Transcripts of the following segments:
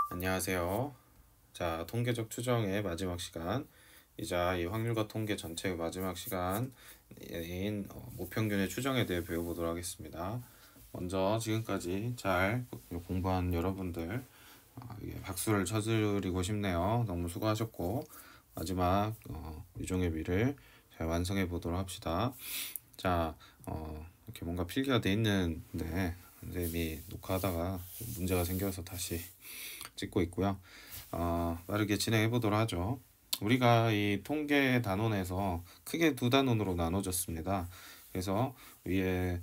안녕하세요. 자, 통계적 추정의 마지막 시간이자 이 확률과 통계 전체의 마지막 시간인 모평균의 추정에 대해 배워보도록 하겠습니다. 먼저 지금까지 잘 공부한 여러분들 박수를 쳐드리고 싶네요. 너무 수고하셨고 마지막 유종의 미를 잘 완성해 보도록 합시다. 자, 이렇게 뭔가 필기가 돼 있는데 선생님이 녹화하다가 문제가 생겨서 다시 찍고 있고요. 빠르게 진행해 보도록 하죠. 우리가 이 통계 단원에서 크게 두 단원으로 나눠졌습니다. 그래서 위에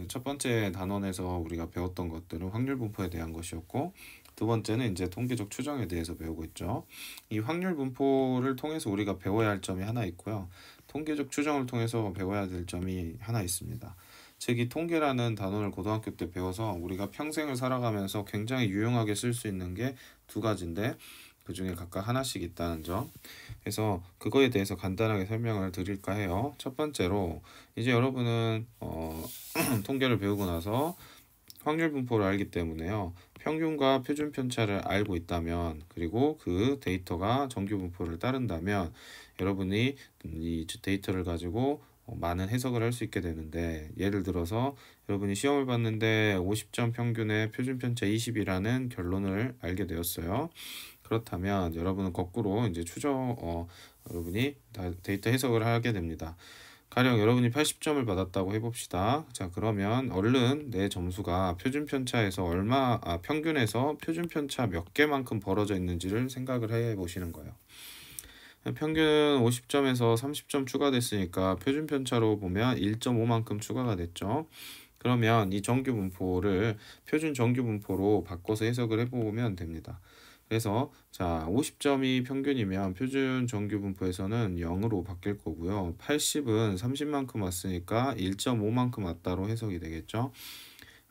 첫 번째 단원에서 우리가 배웠던 것들은 확률 분포에 대한 것이었고, 두 번째는 이제 통계적 추정에 대해서 배우고 있죠. 이 확률 분포를 통해서 우리가 배워야 할 점이 하나 있고요. 통계적 추정을 통해서 배워야 될 점이 하나 있습니다. 즉, 이 통계라는 단원을 고등학교 때 배워서 우리가 평생을 살아가면서 굉장히 유용하게 쓸 수 있는 게 두 가지인데 그 중에 각각 하나씩 있다는 점. 그래서 그거에 대해서 간단하게 설명을 드릴까 해요. 첫 번째로 이제 여러분은 통계를 배우고 나서 확률 분포를 알기 때문에요. 평균과 표준 편차를 알고 있다면, 그리고 그 데이터가 정규 분포를 따른다면 여러분이 이 데이터를 가지고 많은 해석을 할 수 있게 되는데, 예를 들어서 여러분이 시험을 봤는데 50점 평균의 표준 편차 20이라는 결론을 알게 되었어요. 그렇다면 여러분은 거꾸로 이제 여러분이 데이터 해석을 하게 됩니다. 가령 여러분이 80점을 받았다고 해봅시다. 자, 그러면 얼른 내 점수가 평균에서 표준 편차 몇 개만큼 벌어져 있는지를 생각을 해 보시는 거예요. 평균 50점에서 30점 추가됐으니까 표준 편차로 보면 1.5만큼 추가가 됐죠. 그러면 이 정규 분포를 표준 정규 분포로 바꿔서 해석을 해보면 됩니다. 그래서 자, 50점이 평균이면 표준 정규 분포에서는 0으로 바뀔 거고요. 80은 30만큼 왔으니까 1.5만큼 왔다로 해석이 되겠죠.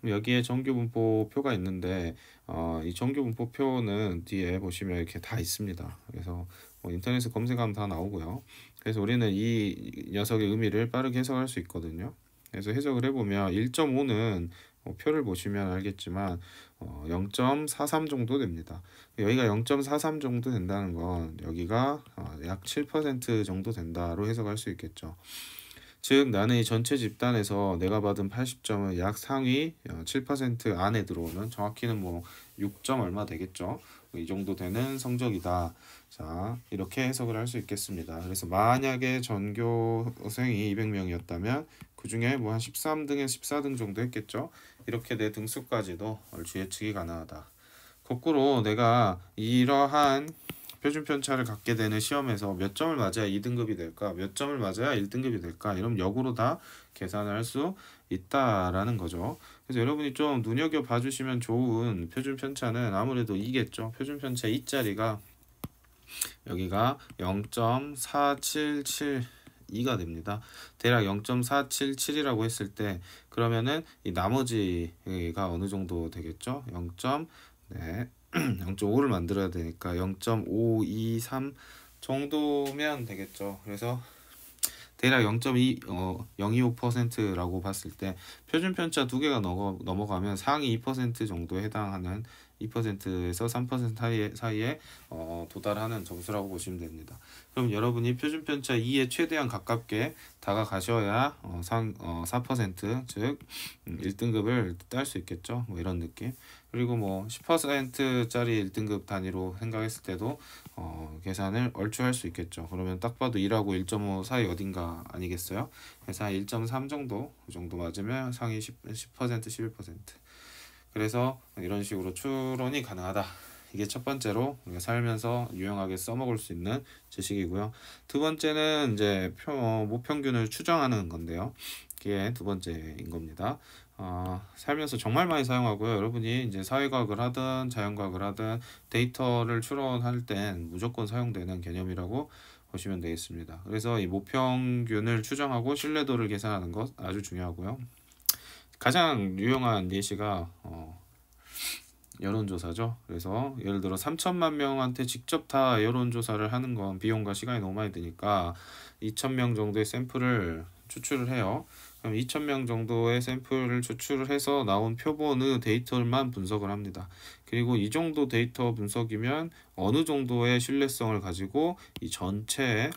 그럼 여기에 정규 분포 표가 있는데 이 정규 분포 표는 뒤에 보시면 이렇게 다 있습니다. 그래서 인터넷에 검색하면 다 나오고요. 그래서 우리는 이 녀석의 의미를 빠르게 해석할 수 있거든요. 그래서 해석을 해보면 1.5는 표를 보시면 알겠지만 0.43 정도 됩니다. 여기가 0.43 정도 된다는 건 여기가 약 7% 정도 된다로 해석할 수 있겠죠. 즉 나는 이 전체 집단에서 내가 받은 80점은 약 상위 7% 안에 들어오는, 정확히는 뭐 6점 얼마 되겠죠. 이 정도 되는 성적이다. 자, 이렇게 해석을 할 수 있겠습니다. 그래서 만약에 전교생이 200명이었다면 그 중에 뭐 한 13등에서 14등 정도 했겠죠. 이렇게 내 등수까지도 얼추 예측이 가능하다. 거꾸로 내가 이러한 표준 편차를 갖게 되는 시험에서 몇 점을 맞아야 2등급이 될까, 몇 점을 맞아야 1등급이 될까, 이러면 역으로 다 계산을 할 수 있다라는 거죠. 그래서 여러분이 좀 눈여겨 봐주시면 좋은 표준 편차는 아무래도 이겠죠. 표준 편차 이 자리가 여기가 0.4772가 됩니다. 대략 0.477이라고 했을 때 그러면은 이 나머지가 어느 정도 되겠죠? 0.5를 만들어야 되니까 0.523 정도면 되겠죠. 그래서 대략 0.025%라고 봤을 때 표준 편차 두 개가 넘어가면 상위 2% 정도에 해당하는 2%에서 3% 사이에 도달하는 점수라고 보시면 됩니다. 그럼 여러분이 표준 편차 2에 최대한 가깝게 다가가셔야 4% 즉 1등급을 딸 수 있겠죠. 뭐 이런 느낌. 그리고 뭐 10%짜리 1등급 단위로 생각했을 때도 계산을 얼추 할 수 있겠죠. 그러면 딱 봐도 1하고 1.5 사이 어딘가 아니겠어요? 그래서 한 1.3 정도, 그 정도 맞으면 상위 10%, 11%. 그래서 이런 식으로 추론이 가능하다. 이게 첫 번째로 우리가 살면서 유용하게 써먹을 수 있는 지식이고요. 두 번째는 이제 모평균을 추정하는 건데요. 이게 두 번째인 겁니다. 살면서 정말 많이 사용하고요. 여러분이 이제 사회과학을 하든 자연과학을 하든 데이터를 추론할 땐 무조건 사용되는 개념이라고 보시면 되겠습니다. 그래서 이 모평균을 추정하고 신뢰도를 계산하는 것 아주 중요하고요. 가장 유용한 예시가 여론조사죠. 그래서 예를 들어 3천만 명한테 직접 다 여론조사를 하는 건 비용과 시간이 너무 많이 드니까 2천 명 정도의 샘플을 추출을 해요. 그럼 2000명 정도의 샘플을 추출을 해서 나온 표본의 데이터만 분석을 합니다. 그리고 이 정도 데이터 분석이면 어느 정도의 신뢰성을 가지고 이 전체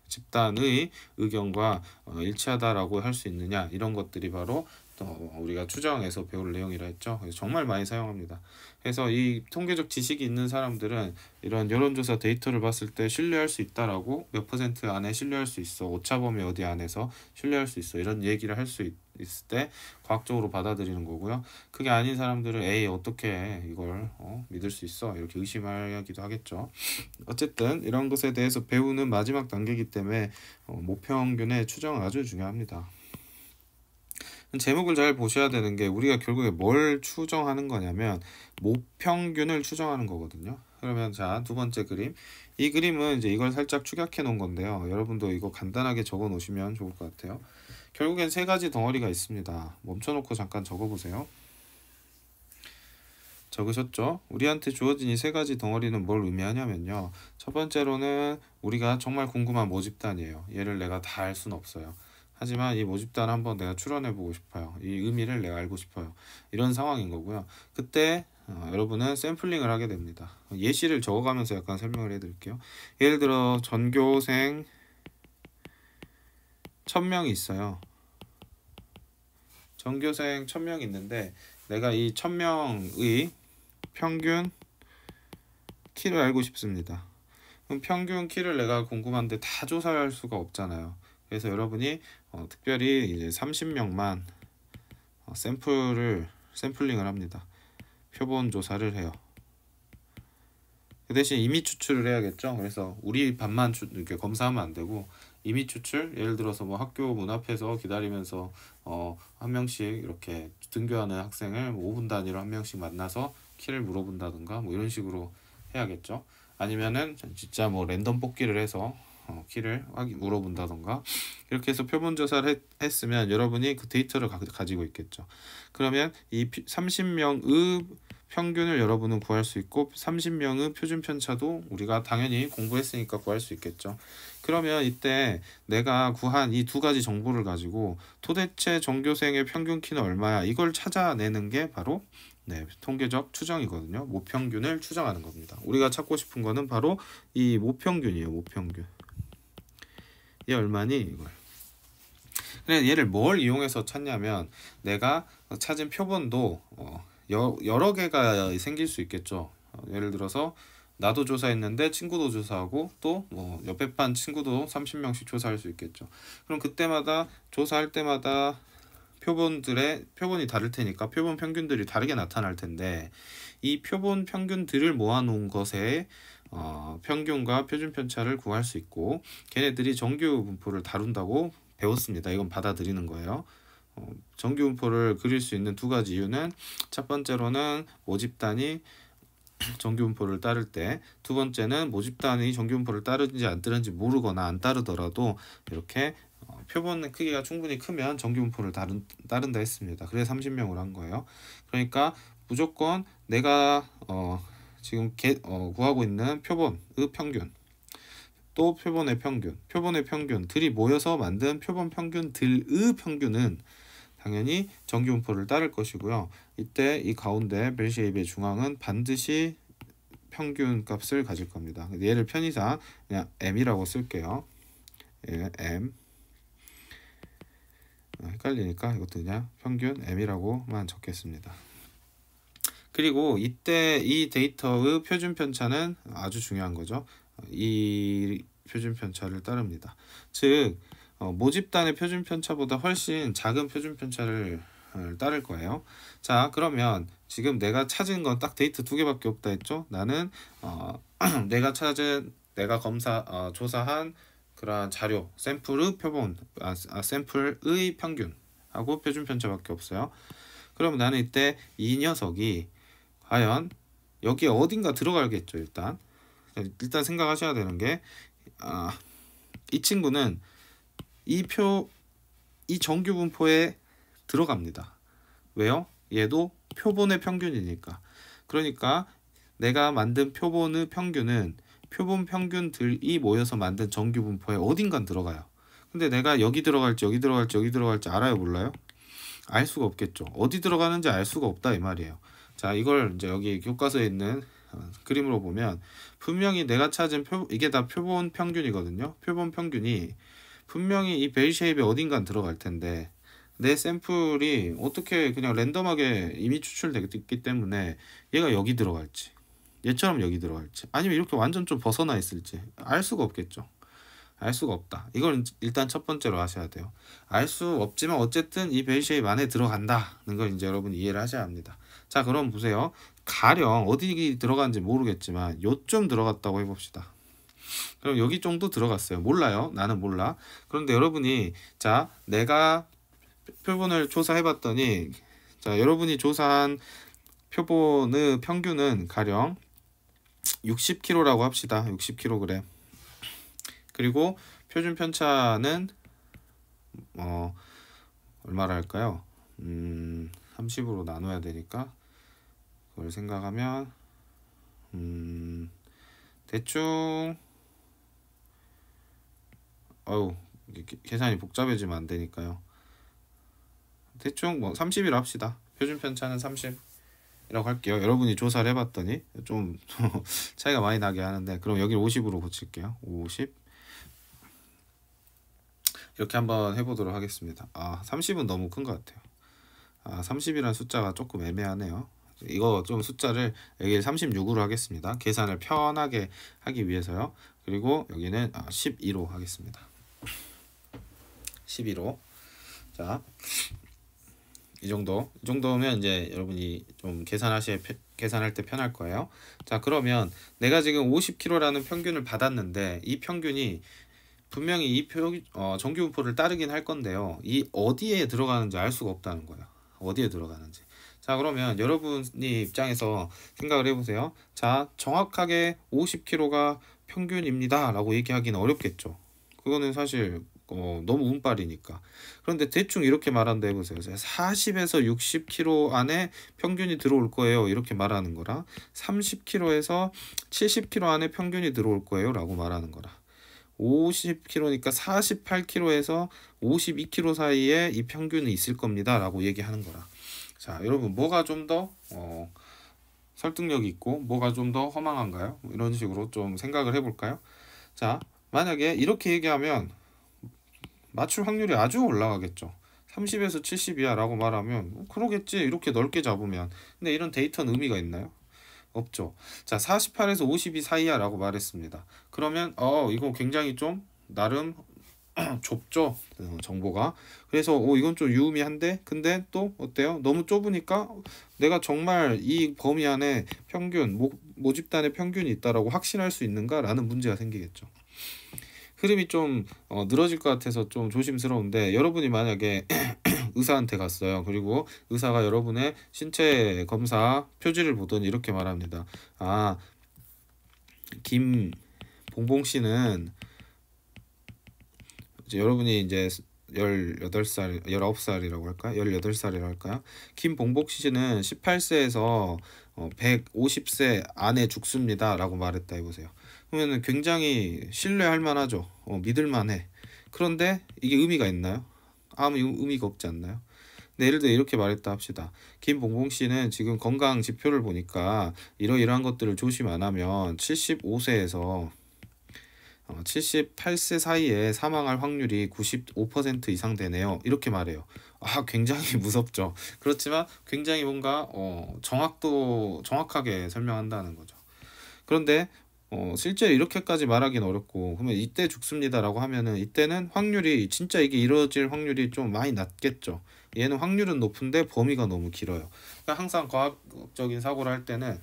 집단의 의견과 일치하다라고 할 수 있느냐, 이런 것들이 바로 우리가 추정에서 배울 내용이라 했죠. 그래서 정말 많이 사용합니다. 그래서 이 통계적 지식이 있는 사람들은 이런 여론조사 데이터를 봤을 때 신뢰할 수 있다라고, 몇 퍼센트 안에 신뢰할 수 있어, 오차범위 어디 안에서 신뢰할 수 있어, 이런 얘기를 할 수 있을 때 과학적으로 받아들이는 거고요. 그게 아닌 사람들은 에이 어떻게 이걸 믿을 수 있어, 이렇게 의심하기도 하겠죠. 어쨌든 이런 것에 대해서 배우는 마지막 단계이기 때문에 모평균의 추정 아주 중요합니다. 제목을 잘 보셔야 되는 게, 우리가 결국에 뭘 추정하는 거냐면 모평균을 추정하는 거거든요. 그러면 자, 두 번째 그림. 이 그림은 이제 이걸 살짝 축약해 놓은 건데요. 여러분도 이거 간단하게 적어 놓으시면 좋을 것 같아요. 결국엔 세 가지 덩어리가 있습니다. 멈춰놓고 잠깐 적어 보세요. 적으셨죠? 우리한테 주어진 이 세 가지 덩어리는 뭘 의미하냐면요. 첫 번째로는 우리가 정말 궁금한 모집단이에요. 얘를 내가 다 알 수는 없어요. 하지만 이 모집단 한번 내가 추론해 보고 싶어요. 이 의미를 내가 알고 싶어요. 이런 상황인 거고요. 그때 여러분은 샘플링을 하게 됩니다. 예시를 적어가면서 약간 설명을 해드릴게요. 예를 들어 전교생 1000명이 있어요. 전교생 1000명이 있는데 내가 이 1000명의 평균 키를 알고 싶습니다. 그럼 평균 키를 내가 궁금한데 다 조사할 수가 없잖아요. 그래서 여러분이 특별히 이제 30명만 샘플링을 합니다. 표본 조사를 해요. 그 대신 임의 추출을 해야겠죠. 그래서 우리 반만 이렇게 검사하면 안 되고 임의 추출, 예를 들어서 뭐 학교 문 앞에서 기다리면서 한 명씩 이렇게 등교하는 학생을 5분 단위로 한 명씩 만나서 키를 물어본다든가 뭐 이런 식으로 해야겠죠. 아니면은 진짜 뭐 랜덤 뽑기를 해서 키를 물어본다던가, 이렇게 해서 표본 조사를 했으면 여러분이 그 데이터를 가지고 있겠죠. 그러면 이 30명의 평균을 여러분은 구할 수 있고 30명의 표준 편차도 우리가 당연히 공부했으니까 구할 수 있겠죠. 그러면 이때 내가 구한 이 두 가지 정보를 가지고 도대체 전교생의 평균 키는 얼마야, 이걸 찾아내는 게 바로 통계적 추정이거든요. 모평균을 추정하는 겁니다. 우리가 찾고 싶은 거는 바로 이 모평균이에요. 모평균. 얘 얼마니? 이걸. 그래, 얘를 뭘 이용해서 찾냐면 내가 찾은 표본도 여러 개가 생길 수 있겠죠. 예를 들어서 나도 조사했는데 친구도 조사하고 또 뭐 옆에 반 친구도 30명씩 조사할 수 있겠죠. 그럼 그때마다 조사할 때마다 표본이 다를 테니까 표본 평균들이 다르게 나타날 텐데, 이 표본 평균들을 모아놓은 것에 평균과 표준 편차를 구할 수 있고, 걔네들이 정규 분포를 다룬다고 배웠습니다. 이건 받아들이는 거예요. 정규 분포를 그릴 수 있는 두 가지 이유는, 첫 번째로는 모집단이 정규 분포를 따를 때, 두 번째는 모집단이 정규 분포를 따르는지 안 따르는지 모르거나 안 따르더라도 이렇게 표본 크기가 충분히 크면 정규 분포를 따른다 했습니다. 그래서 30명으로 한 거예요. 그러니까 무조건 내가 지금 구하고 있는 표본의 평균, 또 표본의 평균들이 모여서 만든 표본 평균들의 평균은 당연히 정규 분포를 따를 것이고요. 이때 이 가운데 벨 쉐입의 중앙은 반드시 평균 값을 가질 겁니다. 얘를 편의상 그냥 m이라고 쓸게요. m. 헷갈리니까 이것도 그냥 평균 m이라고만 적겠습니다. 그리고 이때 이 데이터의 표준 편차는 아주 중요한 거죠. 이 표준 편차를 따릅니다. 즉 모집단의 표준 편차보다 훨씬 작은 표준 편차를 따를 거예요. 자, 그러면 지금 내가 찾은 건 딱 데이터 두 개밖에 없다 했죠. 나는 내가 조사한 그러한 자료, 샘플의 표본, 샘플의 평균하고 표준 편차밖에 없어요. 그러면 나는 이때 이 녀석이 과연 여기에 어딘가 들어가겠죠. 일단 생각하셔야 되는 게, 이 친구는 이 정규 분포에 들어갑니다. 왜요? 얘도 표본의 평균이니까. 그러니까 내가 만든 표본의 평균은 표본 평균들이 모여서 만든 정규 분포에 어딘가 들어가요. 근데 내가 여기 들어갈지 여기 들어갈지 여기 들어갈지 알아요, 몰라요? 알 수가 없겠죠. 어디 들어가는지 알 수가 없다 이 말이에요. 자, 이걸 이제 여기 교과서에 있는 그림으로 보면 분명히 내가 찾은 이게 다 표본 평균이거든요. 표본 평균이 분명히 이 벨 쉐입에 어딘간 들어갈 텐데 내 샘플이 어떻게 그냥 랜덤하게 이미 추출됐기 때문에 얘가 여기 들어갈지 얘처럼 여기 들어갈지 아니면 이렇게 완전 좀 벗어나 있을지 알 수가 없겠죠. 알 수가 없다. 이걸 일단 첫 번째로 하셔야 돼요. 알 수 없지만 어쨌든 이 벨 쉐입 안에 들어간다는 걸 이제 여러분 이해를 하셔야 합니다. 자, 그럼 보세요. 가령 어디 들어간지 모르겠지만 요쯤 들어갔다고 해봅시다. 그럼 여기 정도 들어갔어요. 몰라요. 나는 몰라. 그런데 여러분이 자, 내가 표본을 조사해봤더니 자, 여러분이 조사한 표본의 평균은 가령 60kg라고 합시다. 60kg. 그리고 표준 편차는 얼마라 할까요? 30으로 나눠야 되니까 그걸 생각하면 대충 계산이 복잡해지면 안 되니까요. 대충 뭐 30이라 합시다. 표준 편차는 30이라고 할게요. 여러분이 조사를 해봤더니 좀 차이가 많이 나게 하는데 그럼 여기 50으로 고칠게요. 50 이렇게 한번 해보도록 하겠습니다. 30은 너무 큰 것 같아요. 30이라는 숫자가 조금 애매하네요. 이거 좀 숫자를 여기 36으로 하겠습니다. 계산을 편하게 하기 위해서요. 그리고 여기는 12로 하겠습니다. 12로. 자, 이 정도면 이제 여러분이 좀 계산할 때 편할 거예요. 자, 그러면 내가 지금 50kg라는 평균을 받았는데 이 평균이 분명히 이 정규분포를 따르긴 할 건데요. 이 어디에 들어가는지 알 수가 없다는 거예요. 어디에 들어가는지. 자, 그러면 여러분이 입장에서 생각을 해보세요. 자, 정확하게 50kg가 평균입니다 라고 얘기하기는 어렵겠죠. 그거는 사실 너무 운빨이니까. 그런데 대충 이렇게 말한다 해보세요. 40에서 60kg 안에 평균이 들어올 거예요 이렇게 말하는 거라 30kg에서 70kg 안에 평균이 들어올 거예요 라고 말하는 거라 50kg니까 48kg에서 52kg 사이에 이 평균이 있을 겁니다 라고 얘기하는 거라. 자, 여러분 뭐가 좀 더 설득력이 있고 뭐가 좀 더 허망한가요? 이런 식으로 좀 생각을 해볼까요? 자, 만약에 이렇게 얘기하면 맞출 확률이 아주 올라가겠죠. 30에서 70이야 라고 말하면 그러겠지 이렇게 넓게 잡으면. 근데 이런 데이터는 의미가 있나요? 없죠. 자, 48에서 52 사이야 라고 말했습니다. 그러면 이거 굉장히 좀 나름 좁죠, 정보가. 그래서 이건 좀 유의미한데 근데 또 어때요? 너무 좁으니까 내가 정말 이 범위 안에 평균 모집단의 평균이 있다라고 확신할 수 있는가 라는 문제가 생기겠죠. 흐름이 좀 늘어질 것 같아서 좀 조심스러운데 여러분이 만약에 의사한테 갔어요. 그리고 의사가 여러분의 신체 검사 표지를 보더니 이렇게 말합니다. 김봉봉 씨는 이제 여러분이 이제 18살, 19살이라고 할까요? 18살이라고 할까요? 김봉복 씨는 18세에서 150세 안에 죽습니다 라고 말했다 해보세요. 그러면 굉장히 신뢰할 만하죠. 믿을 만해. 그런데 이게 의미가 있나요? 아무 의미가 없지 않나요? 네, 예를 들어 이렇게 말했다 합시다. 김봉봉 씨는 지금 건강 지표를 보니까 이러이러한 것들을 조심 안 하면 75세에서 78세 사이에 사망할 확률이 95% 이상 되네요. 이렇게 말해요. 굉장히 무섭죠. 그렇지만 굉장히 뭔가 정확하게 설명한다는 거죠. 그런데 실제로 이렇게까지 말하기는 어렵고 그러면 이때 죽습니다라고 하면은 이때는 확률이 진짜 이게 이루어질 확률이 좀 많이 낮겠죠. 얘는 확률은 높은데 범위가 너무 길어요. 그러니까 항상 과학적인 사고를 할 때는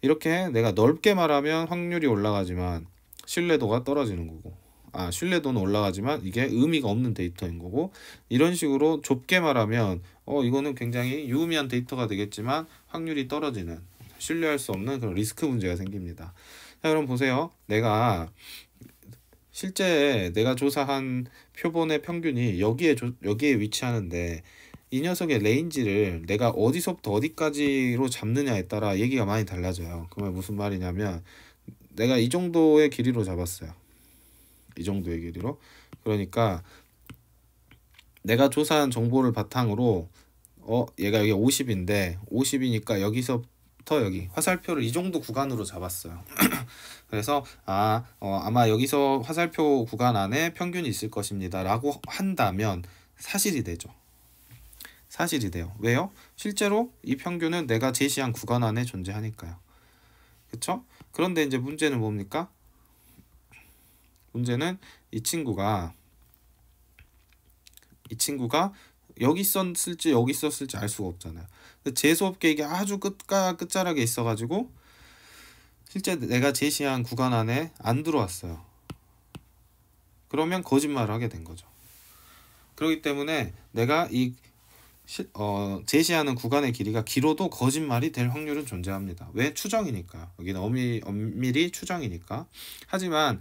이렇게 내가 넓게 말하면 확률이 올라가지만 신뢰도가 떨어지는 거고 신뢰도는 올라가지만 이게 의미가 없는 데이터인 거고 이런 식으로 좁게 말하면 이거는 굉장히 유의미한 데이터가 되겠지만 확률이 떨어지는 신뢰할 수 없는 그런 리스크 문제가 생깁니다. 자, 그럼 보세요. 실제 내가 조사한 표본의 평균이 여기에 위치하는데 이 녀석의 레인지를 내가 어디서부터 어디까지로 잡느냐에 따라 얘기가 많이 달라져요. 그러면 무슨 말이냐면 내가 이 정도의 길이로 잡았어요. 이 정도의 길이로. 그러니까 내가 조사한 정보를 바탕으로 얘가 여기 50인데 50이니까 여기서부터 여기 화살표를 이 정도 구간으로 잡았어요. 그래서 아마 여기서 화살표 구간 안에 평균이 있을 것입니다 라고 한다면 사실이 되죠. 사실이 돼요. 왜요? 실제로 이 평균은 내가 제시한 구간 안에 존재하니까요. 그쵸? 그런데 이제 문제는 뭡니까? 문제는 이 친구가 여기 있었을지 여기 있었을지 알 수가 없잖아요. 재수없게 이게 아주 끝자락에 있어가지고 실제 내가 제시한 구간 안에 안 들어왔어요. 그러면 거짓말을 하게 된 거죠. 그렇기 때문에 내가 이 제시하는 구간의 길이가 길어도 거짓말이 될 확률은 존재합니다. 왜? 추정이니까. 여기는 엄밀히 추정이니까. 하지만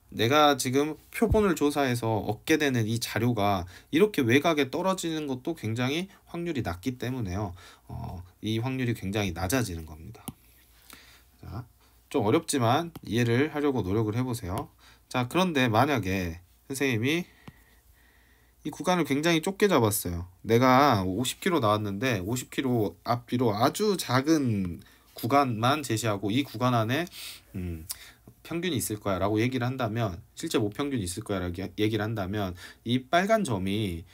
내가 지금 표본을 조사해서 얻게 되는 이 자료가 이렇게 외곽에 떨어지는 것도 굉장히 확률이 낮기 때문에요. 이 확률이 굉장히 낮아지는 겁니다. 자, 좀 어렵지만 이해를 하려고 노력을 해보세요. 자, 그런데 만약에 선생님이 이 구간을 굉장히 좁게 잡았어요. 내가 50km 나왔는데 50km 앞뒤로 아주 작은 구간만 제시하고 이 구간 안에 평균이 있을 거야 라고 얘기를 한다면, 실제 모평균이 있을 거야 라고 얘기를 한다면 이 빨간 점이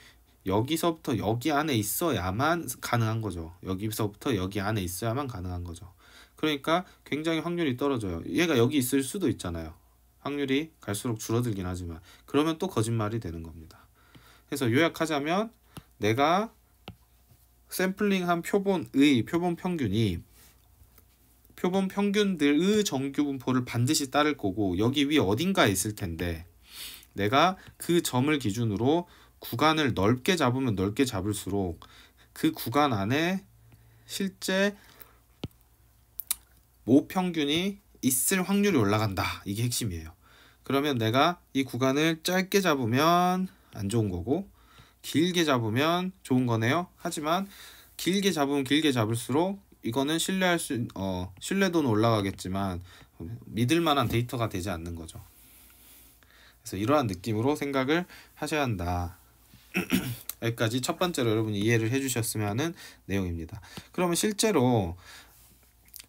여기서부터 여기 안에 있어야만 가능한 거죠. 여기서부터 여기 안에 있어야만 가능한 거죠. 그러니까 굉장히 확률이 떨어져요. 얘가 여기 있을 수도 있잖아요. 확률이 갈수록 줄어들긴 하지만 그러면 또 거짓말이 되는 겁니다. 그래서 요약하자면 내가 샘플링한 표본 평균이 표본 평균들의 정규 분포를 반드시 따를 거고 여기 위 어딘가에 있을 텐데 내가 그 점을 기준으로 구간을 넓게 잡으면 넓게 잡을수록 그 구간 안에 실제 모평균이 있을 확률이 올라간다. 이게 핵심이에요. 그러면 내가 이 구간을 짧게 잡으면 안 좋은 거고 길게 잡으면 좋은 거네요. 하지만 길게 잡으면 길게 잡을수록 이거는 신뢰도는 올라가겠지만 믿을 만한 데이터가 되지 않는 거죠. 그래서 이러한 느낌으로 생각을 하셔야 한다. 여기까지 첫 번째로 여러분이 이해를 해주셨으면 하는 내용입니다. 그러면 실제로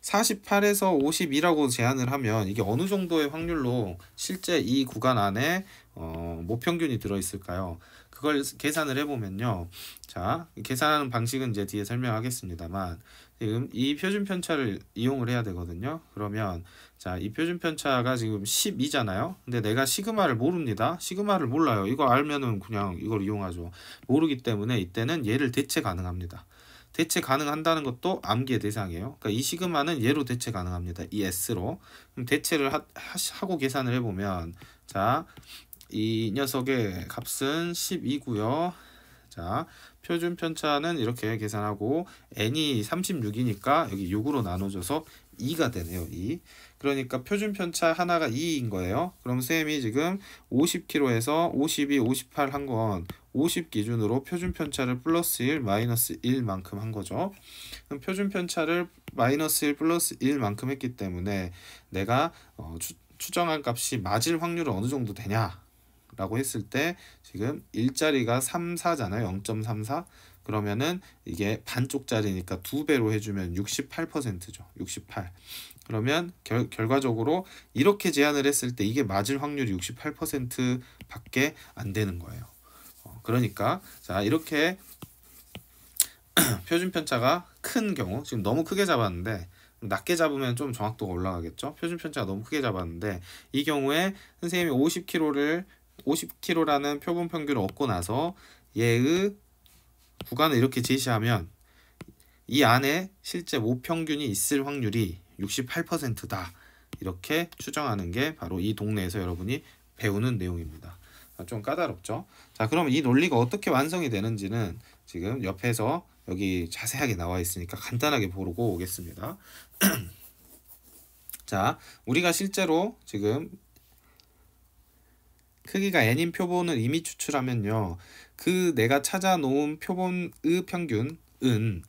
48에서 52라고 제한을 하면 이게 어느 정도의 확률로 실제 이 구간 안에 모평균이 들어있을까요? 그걸 계산을 해보면요. 자, 계산하는 방식은 이제 뒤에 설명하겠습니다만 지금 이 표준 편차를 이용을 해야 되거든요. 그러면 자, 이 표준 편차가 지금 12잖아요. 근데 내가 시그마를 모릅니다. 시그마를 몰라요. 이거 알면은 그냥 이걸 이용하죠. 모르기 때문에 이때는 얘를 대체 가능합니다. 대체 가능한다는 것도 암기의 대상이에요. 그러니까 이 시그마는 얘로 대체 가능합니다. 이 S로. 그럼 대체를 하고 계산을 해보면 자, 이 녀석의 값은 10이고요. 자, 표준 편차는 이렇게 계산하고 n이 36이니까 여기 6으로 나눠줘서 2가 되네요. 2. 그러니까 표준 편차 하나가 2인 거예요. 그럼 쌤이 지금 50km에서 52, 58 한 건 50 기준으로 표준 편차를 플러스 1, 마이너스 1만큼 한 거죠. 그럼 표준 편차를 마이너스 1, 플러스 1만큼 했기 때문에 내가 추정한 값이 맞을 확률은 어느 정도 되냐? 라고 했을 때 지금 일자리가 34잖아요. 0.34. 그러면은 이게 반쪽짜리니까 2배로 해주면 68%죠. 68. 그러면 결과적으로 이렇게 제한을 했을 때 이게 맞을 확률이 68%밖에 안 되는 거예요. 그러니까 자, 이렇게 표준 편차가 큰 경우, 지금 너무 크게 잡았는데 낮게 잡으면 좀 정확도가 올라가겠죠. 표준 편차가 너무 크게 잡았는데 이 경우에 선생님이 50km라는 표본 평균을 얻고 나서 얘의 구간을 이렇게 제시하면 이 안에 실제 모평균이 있을 확률이 68%다. 이렇게 추정하는 게 바로 이 동네에서 여러분이 배우는 내용입니다. 좀 까다롭죠? 자, 그러면 이 논리가 어떻게 완성이 되는지는 지금 옆에서 여기 자세하게 나와 있으니까 간단하게 보고 오겠습니다. 자, 우리가 실제로 지금 크기가 n인 표본을 이미 추출하면요. 그 내가 찾아 놓은 표본의 평균은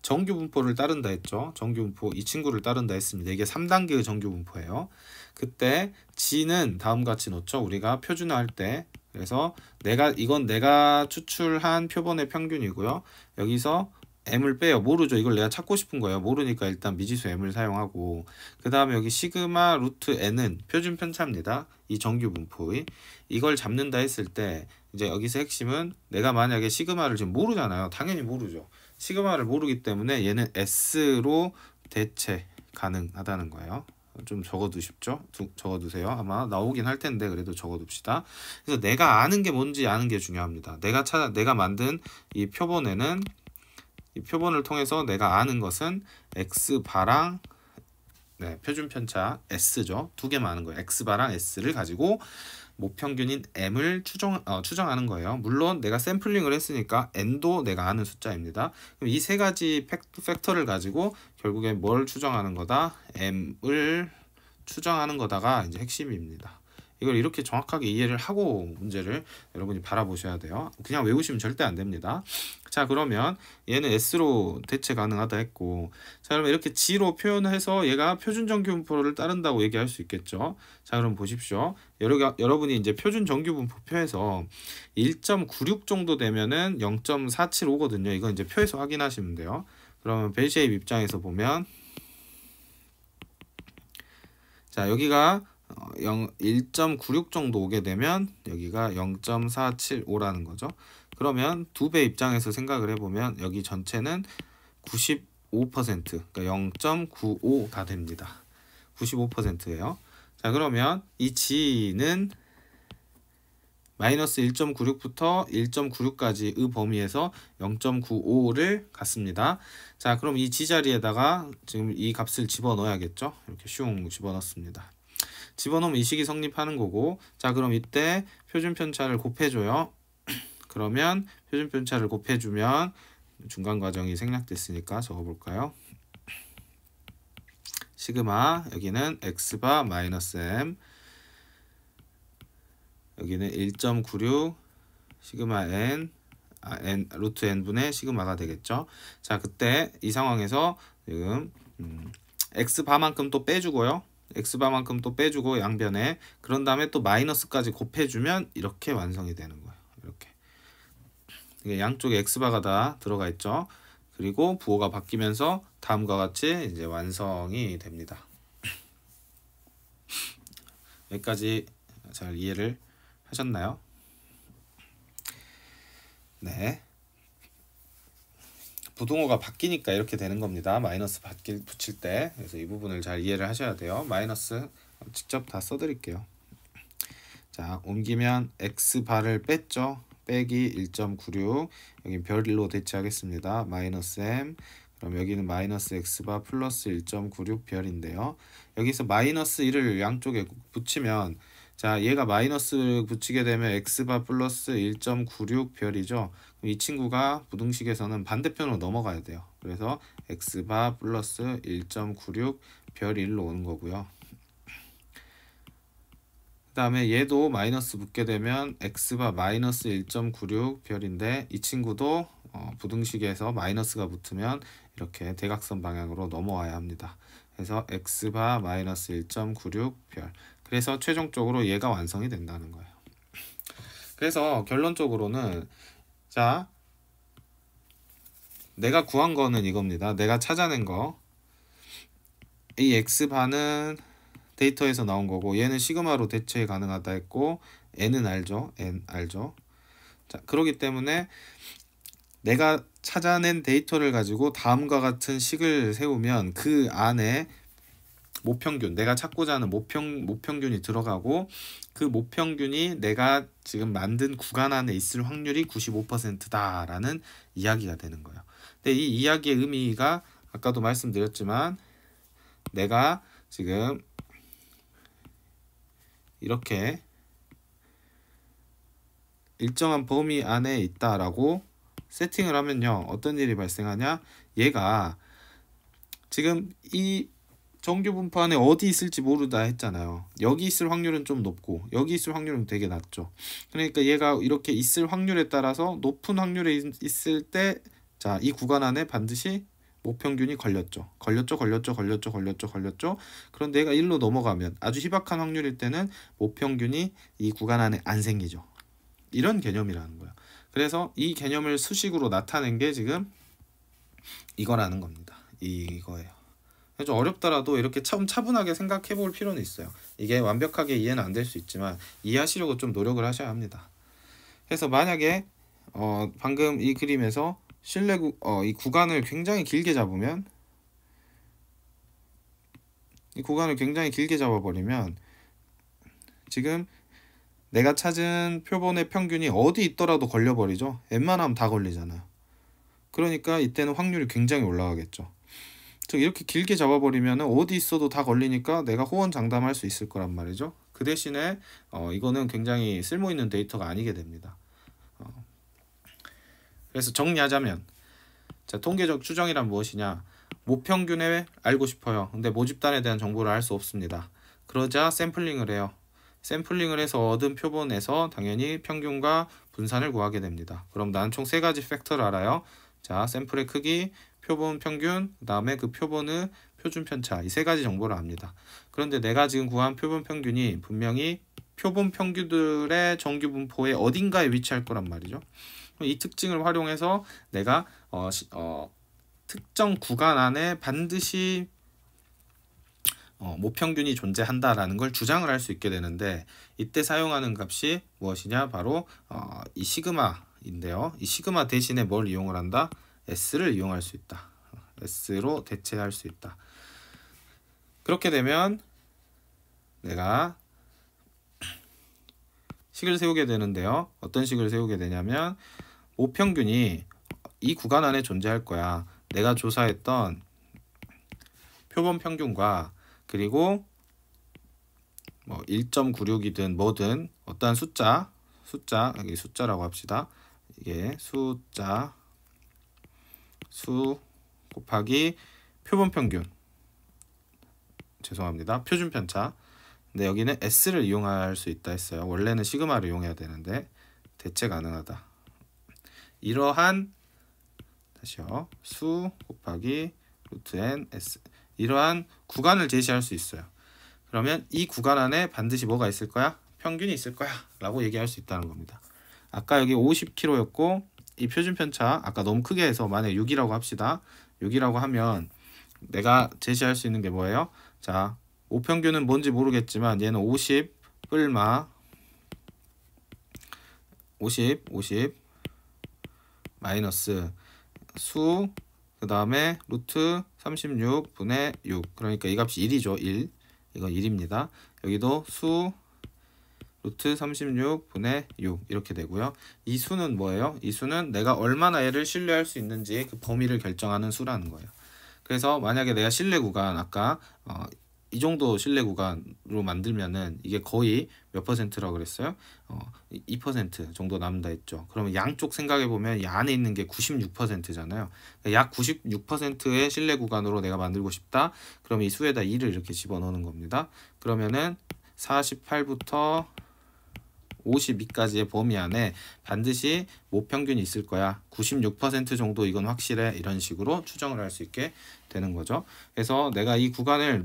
정규 분포를 따른다 했죠. 정규 분포 이 친구를 따른다 했습니다. 이게 3단계의 정규 분포예요. 그때 G는 다음과 같이 놓죠. 우리가 표준화할 때. 그래서 이건 내가 추출한 표본의 평균이고요. 여기서 m을 빼요. 모르죠. 이걸 내가 찾고 싶은 거예요. 모르니까 일단 미지수 m을 사용하고, 그 다음에 여기 시그마 루트 n은 표준 편차입니다. 이 정규 분포의. 이걸 잡는다 했을 때 이제 여기서 핵심은 내가 만약에 시그마를 지금 모르잖아요. 당연히 모르죠. 시그마를 모르기 때문에 얘는 s로 대체 가능하다는 거예요. 좀 적어두십시오. 적어두세요. 아마 나오긴 할 텐데 그래도 적어둡시다. 그래서 내가 아는 게 뭔지 아는 게 중요합니다. 내가 만든 이 표본에는, 이 표본을 통해서 내가 아는 것은 x바랑 표준 편차 s죠. 두 개만 아는 거예요. x바랑 s를 가지고 모평균인 m을 추정하는 거예요. 물론 내가 샘플링을 했으니까 n도 내가 아는 숫자입니다. 그럼 이 세 가지 팩터를 가지고 결국에 뭘 추정하는 거다? m을 추정하는 거다가 이제 핵심입니다. 이걸 이렇게 정확하게 이해를 하고 문제를 여러분이 바라보셔야 돼요. 그냥 외우시면 절대 안 됩니다. 자, 그러면 얘는 S로 대체 가능하다 했고, 자, 그러면 이렇게 G로 표현해서 얘가 표준 정규 분포를 따른다고 얘기할 수 있겠죠. 자, 그럼 보십시오. 여러분이 이제 표준 정규 분포표에서 1.96 정도 되면은 0.475거든요. 이건 이제 표에서 확인하시면 돼요. 그러면 벨쉐입 입장에서 보면, 자, 여기가 1.96 정도 오게 되면 여기가 0.475라는 거죠. 그러면 2배 입장에서 생각을 해보면 여기 전체는 95%, 그러니까 0.95 다 됩니다. 95%예요. 자, 그러면 이 G는 마이너스 1.96부터 1.96까지의 범위에서 0.95를 갖습니다. 자, 그럼 이 G 자리에다가 지금 이 값을 집어넣어야겠죠. 이렇게 슝 집어넣습니다. 집어넣으면 이 식이 성립하는 거고, 자, 그럼 이때 표준 편차를 곱해줘요. 그러면 표준 편차를 곱해주면 중간 과정이 생략됐으니까 적어볼까요? 시그마, 여기는 x바 마이너스 m, 여기는 1.96 시그마 n, 루트 n분의 시그마가 되겠죠. 자, 그때 이 상황에서 지금 x바만큼 또 빼주고요. x바만큼 또 빼주고 양변에, 그런 다음에 또 마이너스까지 곱해주면 이렇게 완성이 되는 거예요. 이렇게 양쪽에 x바가 다 들어가 있죠. 그리고 부호가 바뀌면서 다음과 같이 이제 완성이 됩니다. 여기까지 잘 이해를 하셨나요? 네. 부등호가 바뀌니까 이렇게 되는 겁니다. 마이너스 붙일 때. 그래서 이 부분을 잘 이해를 하셔야 돼요. 마이너스 직접 다 써드릴게요. 자, 옮기면 x바를 뺐죠. 빼기 1.96, 여기 별로 대체하겠습니다. 마이너스 m, 그럼 여기는 마이너스 x바 플러스 1.96 별인데요. 여기서 마이너스 1을 양쪽에 붙이면, 자, 얘가 마이너스 붙이게 되면 x바 플러스 1.96 별이죠. 이 친구가 부등식에서는 반대편으로 넘어가야 돼요. 그래서 x바 플러스 1.96 별 1로 오는 거고요. 그 다음에 얘도 마이너스 붙게 되면 x바 마이너스 1.96 별인데, 이 친구도 부등식에서 마이너스가 붙으면 이렇게 대각선 방향으로 넘어와야 합니다. 그래서 x바 마이너스 1.96 별. 그래서 최종적으로 얘가 완성이 된다는 거예요. 그래서 결론적으로는, 자, 내가 구한 거는 이겁니다. 내가 찾아낸 거, 이 x바는 데이터에서 나온 거고, 얘는 시그마로 대체 가능하다 했고, n은 알죠? n 알죠? 자, 그렇기 때문에 내가 찾아낸 데이터를 가지고 다음과 같은 식을 세우면 그 안에 모평균, 내가 찾고자 하는 모평균이 들어가고, 그 모평균이 내가 지금 만든 구간 안에 있을 확률이 95%다라는 이야기가 되는 거예요. 근데 이 이야기의 의미가 아까도 말씀드렸지만, 내가 지금 이렇게 일정한 범위 안에 있다라고 세팅을 하면요, 어떤 일이 발생하냐, 얘가 지금 이 정규 분포 안에 어디 있을지 모르다 했잖아요. 여기 있을 확률은 좀 높고 여기 있을 확률은 되게 낮죠. 그러니까 얘가 이렇게 있을 확률에 따라서 높은 확률에 있을 때, 자, 이 구간 안에 반드시 모평균이 걸렸죠. 그런데 얘가 1로 넘어가면 아주 희박한 확률일 때는 모평균이 이 구간 안에 안 생기죠. 이런 개념이라는 거예요. 그래서 이 개념을 수식으로 나타낸 게 지금 이거라는 겁니다. 이거예요. 좀 어렵더라도 이렇게 참 차분하게 생각해 볼 필요는 있어요. 이게 완벽하게 이해는 안 될 수 있지만 이해하시려고 좀 노력을 하셔야 합니다. 그래서 만약에 방금 이 그림에서 이 구간을 굉장히 길게 잡으면, 이 구간을 굉장히 길게 잡아버리면 지금 내가 찾은 표본의 평균이 어디 있더라도 걸려버리죠. 웬만하면 다 걸리잖아요. 그러니까 이때는 확률이 굉장히 올라가겠죠. 즉 이렇게 길게 잡아버리면 어디 있어도 다 걸리니까 내가 호언장담할 수 있을 거란 말이죠. 그 대신에 이거는 굉장히 쓸모있는 데이터가 아니게 됩니다. 그래서 정리하자면, 자, 통계적 추정이란 무엇이냐? 모평균에 알고 싶어요. 근데 모집단에 대한 정보를 알 수 없습니다. 그러자 샘플링을 해요. 샘플링을 해서 얻은 표본에서 당연히 평균과 분산을 구하게 됩니다. 그럼 난 총 3가지 팩터를 알아요. 자, 샘플의 크기, 표본 평균, 그 다음에 그 표본의 표준 편차, 이 3가지 정보를 압니다. 그런데 내가 지금 구한 표본 평균이 분명히 표본 평균들의 정규 분포의 어딘가에 위치할 거란 말이죠. 이 특징을 활용해서 내가 특정 구간 안에 반드시 모평균이 존재한다라는 걸 주장을 할 수 있게 되는데, 이때 사용하는 값이 무엇이냐? 바로 이 시그마인데요. 이 시그마 대신에 뭘 이용을 한다? S를 이용할 수 있다. S로 대체할 수 있다. 그렇게 되면 내가 식을 세우게 되는데요. 어떤 식을 세우게 되냐면, 모평균이 이 구간 안에 존재할 거야. 내가 조사했던 표본 평균과, 그리고 뭐 1.96이든 뭐든 어떠한 숫자, 여기 숫자라고 합시다. 이게 수 곱하기 표본 평균, 죄송합니다, 표준 편차. 근데 여기는 S를 이용할 수 있다 했어요. 원래는 시그마를 이용해야 되는데 대체 가능하다. 이러한, 다시요, 수 곱하기 루트 n S, 이러한 구간을 제시할 수 있어요. 그러면 이 구간 안에 반드시 뭐가 있을 거야? 평균이 있을 거야 라고 얘기할 수 있다는 겁니다. 아까 여기 50kg였고 이 표준 편차 아까 너무 크게 해서 만약에 6이라고 합시다. 6이라고 하면 내가 제시할 수 있는 게 뭐예요? 자, 모평균은 뭔지 모르겠지만 얘는 50 뿔마 50 마이너스 수, 그 다음에 루트 36분의 6, 그러니까 이 값이 1이죠. 1, 이건 1입니다. 여기도 수 루트 36분의 6 이렇게 되고요. 이 수는 뭐예요? 이 수는 내가 얼마나 얘를 신뢰할 수 있는지 그 범위를 결정하는 수라는 거예요. 그래서 만약에 내가 신뢰 구간, 아까 이 정도 신뢰 구간으로 만들면은 이게 거의 몇 퍼센트라고 그랬어요? 2% 정도 남는다 했죠. 그러면 양쪽 생각해 보면 이 안에 있는 게 96%잖아요. 약 96%의 신뢰 구간으로 내가 만들고 싶다. 그럼 이 수에다 2를 이렇게 집어넣는 겁니다. 그러면은 48부터 52까지의 범위 안에 반드시 모평균이 있을 거야. 96% 정도 이건 확실해. 이런 식으로 추정을 할 수 있게 되는 거죠. 그래서 내가 이 구간을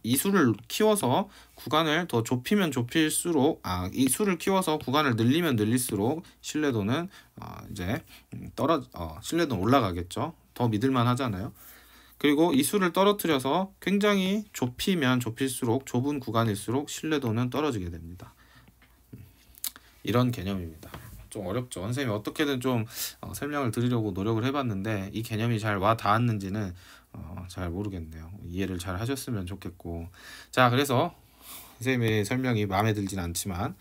이 수를 키워서 구간을 더 좁히면 좁힐수록, 이 수를 키워서 구간을 늘리면 늘릴수록 신뢰도는 이제 신뢰도는 올라가겠죠. 더 믿을만 하잖아요. 그리고 이 수를 떨어뜨려서 굉장히 좁히면 좁힐수록, 좁은 구간일수록 신뢰도는 떨어지게 됩니다. 이런 개념입니다. 좀 어렵죠. 선생님이 어떻게든 좀 설명을 드리려고 노력을 해봤는데 이 개념이 잘 와 닿았는지는 잘 모르겠네요. 이해를 잘 하셨으면 좋겠고, 자, 그래서 선생님의 설명이 마음에 들진 않지만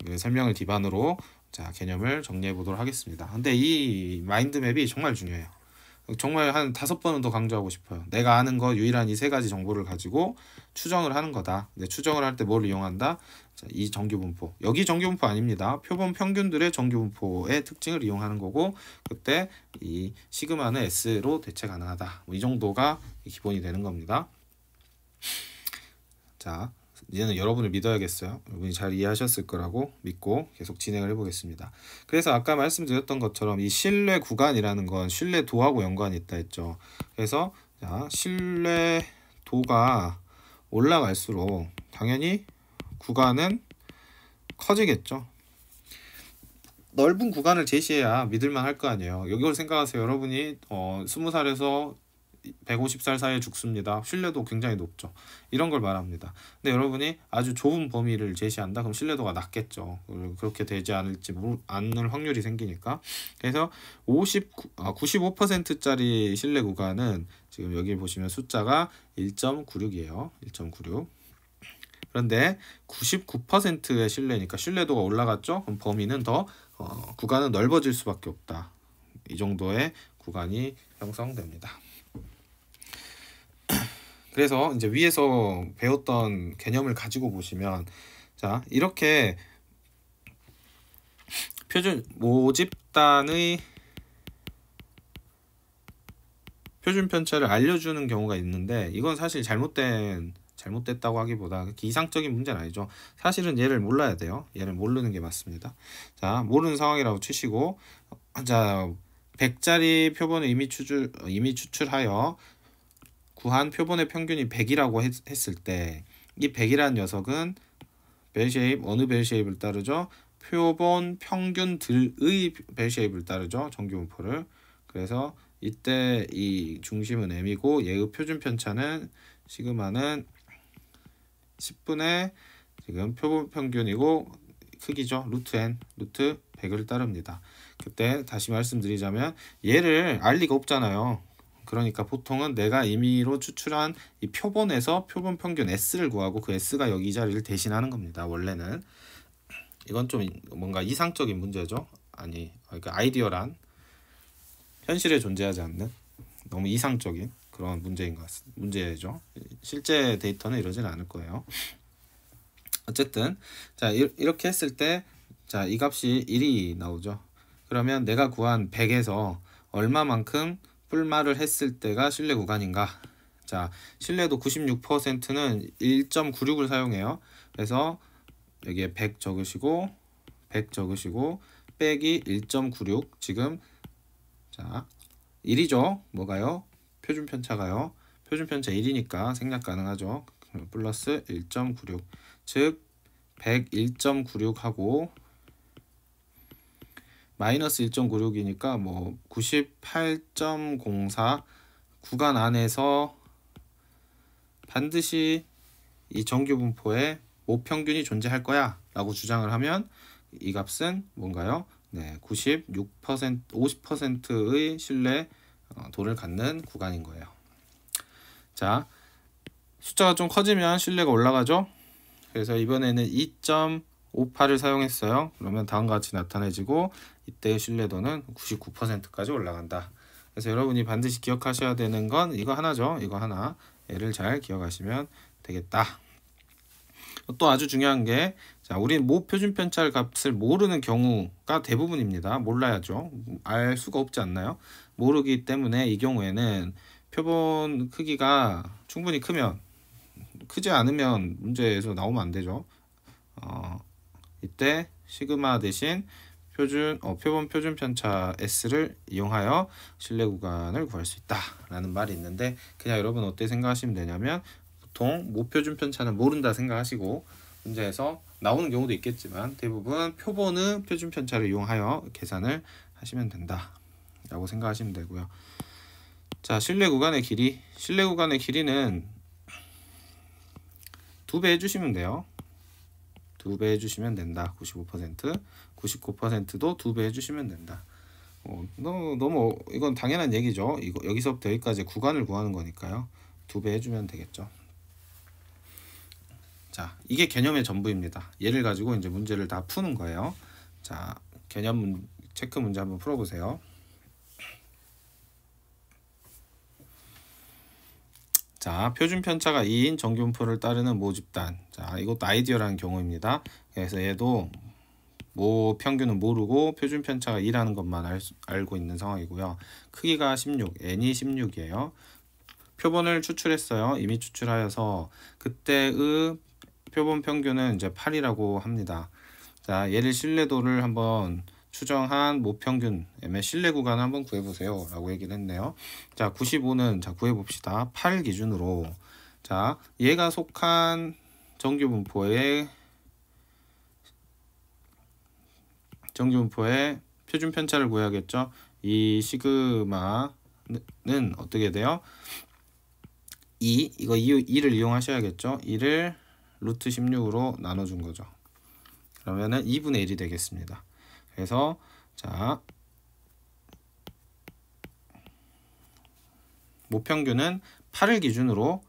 그 설명을 기반으로 자, 개념을 정리해 보도록 하겠습니다. 근데 이 마인드맵이 정말 중요해요. 정말 한 5번은 더 강조하고 싶어요. 내가 아는 거 유일한 이 3가지 정보를 가지고 추정을 하는 거다. 근데 추정을 할 때 뭘 이용한다? 자, 이 정규분포. 여기 정규분포 아닙니다. 표본 평균들의 정규분포의 특징을 이용하는 거고, 그때 이 시그마는 S로 대체 가능하다. 이 정도가 기본이 되는 겁니다. 자, 이제는 여러분을 믿어야겠어요. 여러분이 잘 이해하셨을 거라고 믿고 계속 진행을 해보겠습니다. 그래서 아까 말씀드렸던 것처럼 이 신뢰 구간이라는 건 신뢰도하고 연관이 있다 했죠. 그래서 자, 신뢰도가 올라갈수록 당연히 구간은 커지겠죠. 넓은 구간을 제시해야 믿을만 할 거 아니에요. 이걸 생각하세요. 여러분이 20살에서 150살 사이에 죽습니다. 신뢰도 굉장히 높죠. 이런 걸 말합니다. 근데 여러분이 아주 좁은 범위를 제시한다. 그럼 신뢰도가 낮겠죠. 그렇게 되지 않을 확률이 생기니까. 그래서 95%짜리 신뢰 구간은 지금 여기 보시면 숫자가 1.96이에요. 1.96. 그런데 99%의 신뢰니까 신뢰도가 올라갔죠. 그럼 범위는 더 구간은 넓어질 수밖에 없다. 이 정도의 구간이 형성됩니다. 그래서 이제 위에서 배웠던 개념을 가지고 보시면 자 이렇게 모집단의 표준 편차를 알려주는 경우가 있는데 이건 사실 잘못됐다고 하기보다 이상적인 문제는 아니죠. 사실은 얘를 몰라야 돼요. 얘를 모르는 게 맞습니다. 자 모르는 상황이라고 치시고 자 100짜리 표본을 이미 추출하여 구한 표본의 평균이 100이라고 했을 때 이 100이라는 녀석은 벨쉐입 어느 벨쉐입을 따르죠? 표본 평균들의 벨쉐입을 따르죠. 정규분포를. 그래서 이때 이 중심은 m이고 얘의 표준 편차는 시그마는 10분의 지금 표본 평균이고 크기죠. 루트 n 루트 100을 따릅니다. 그때 다시 말씀드리자면 얘를 알 리가 없잖아요. 그러니까 보통은 내가 임의로 추출한 이 표본에서 표본 평균 S를 구하고 그 S가 여기 이 자리를 대신하는 겁니다. 원래는 이건 좀 뭔가 이상적인 문제죠. 그러니까 아이디어란 현실에 존재하지 않는 너무 이상적인 그런 문제죠. 실제 데이터는 이러지는 않을 거예요. 어쨌든 자 이렇게 했을 때 자 이 값이 1이 나오죠. 그러면 내가 구한 100에서 얼마만큼 뿔말을 했을 때가 신뢰 구간인가? 자, 신뢰도 96%는 1.96을 사용해요. 그래서 여기에 100 적으시고 빼기 1.96 지금 자 1이죠. 뭐가요? 표준 편차가요. 표준 편차 1이니까 생략 가능하죠. 플러스 1.96 즉 100 1.96하고 마이너스 1.96이니까 뭐 98.04 구간 안에서 반드시 이 정규 분포에 모평균이 존재할 거야 라고 주장을 하면 이 값은 뭔가요? 네, 96% 50%의 신뢰도를 갖는 구간인 거예요. 자, 숫자가 좀 커지면 신뢰가 올라가죠. 그래서 이번에는 2.58을 사용했어요. 그러면 다음과 같이 나타내지고 이때의 신뢰도는 99%까지 올라간다. 그래서 여러분이 반드시 기억하셔야 되는 건 이거 하나죠. 이거 하나. 얘를 잘 기억하시면 되겠다. 또 아주 중요한 게 자, 우리 모 표준 편차 값을 모르는 경우가 대부분입니다. 몰라야죠. 알 수가 없지 않나요? 모르기 때문에 이 경우에는 표본 크기가 충분히 크지 않으면 문제에서 나오면 안 되죠. 이때 시그마 대신 표본 표준 편차 S를 이용하여 신뢰 구간을 구할 수 있다라는 말이 있는데 그냥 여러분 어떻게 생각하시면 되냐면 보통 모표준 편차는 모른다 생각하시고 문제에서 나오는 경우도 있겠지만 대부분 표본의 표준 편차를 이용하여 계산을 하시면 된다 라고 생각하시면 되고요. 자, 신뢰 구간의 길이는 2배 해주시면 돼요. 2배 해주시면 된다. 99%도 2배 해주시면 된다. 너무 이건 당연한 얘기죠. 여기서부터 여기까지 구간을 구하는 거니까요. 2배 해주면 되겠죠. 자, 이게 개념의 전부입니다. 얘를 가지고 이제 문제를 다 푸는 거예요. 자, 개념 체크 문제 한번 풀어보세요. 자, 표준 편차가 2인 정규분포를 따르는 모집단. 자, 이것도 아이디어라는 경우입니다. 그래서 얘도 평균은 모르고 표준 편차가 2라는 것만 알고 있는 상황이고요. 크기가 16, n이 16이에요. 표본을 추출했어요. 이미 추출하여서 그때의 표본 평균은 이제 8이라고 합니다. 자, 얘를 신뢰도를 한번 추정한 모평균의 신뢰 구간을 한번 구해보세요 라고 얘기를 했네요. 자, 95는 자 구해봅시다. 8 기준으로 자 얘가 속한 정규분포의 표준 편차를 구해야겠죠. 이 시그마는 어떻게 돼요? 2를 이용하셔야겠죠. 2를 루트 16으로 나눠준 거죠. 그러면은 2분의 1이 되겠습니다. 그래서 자 모평균은 8을 기준으로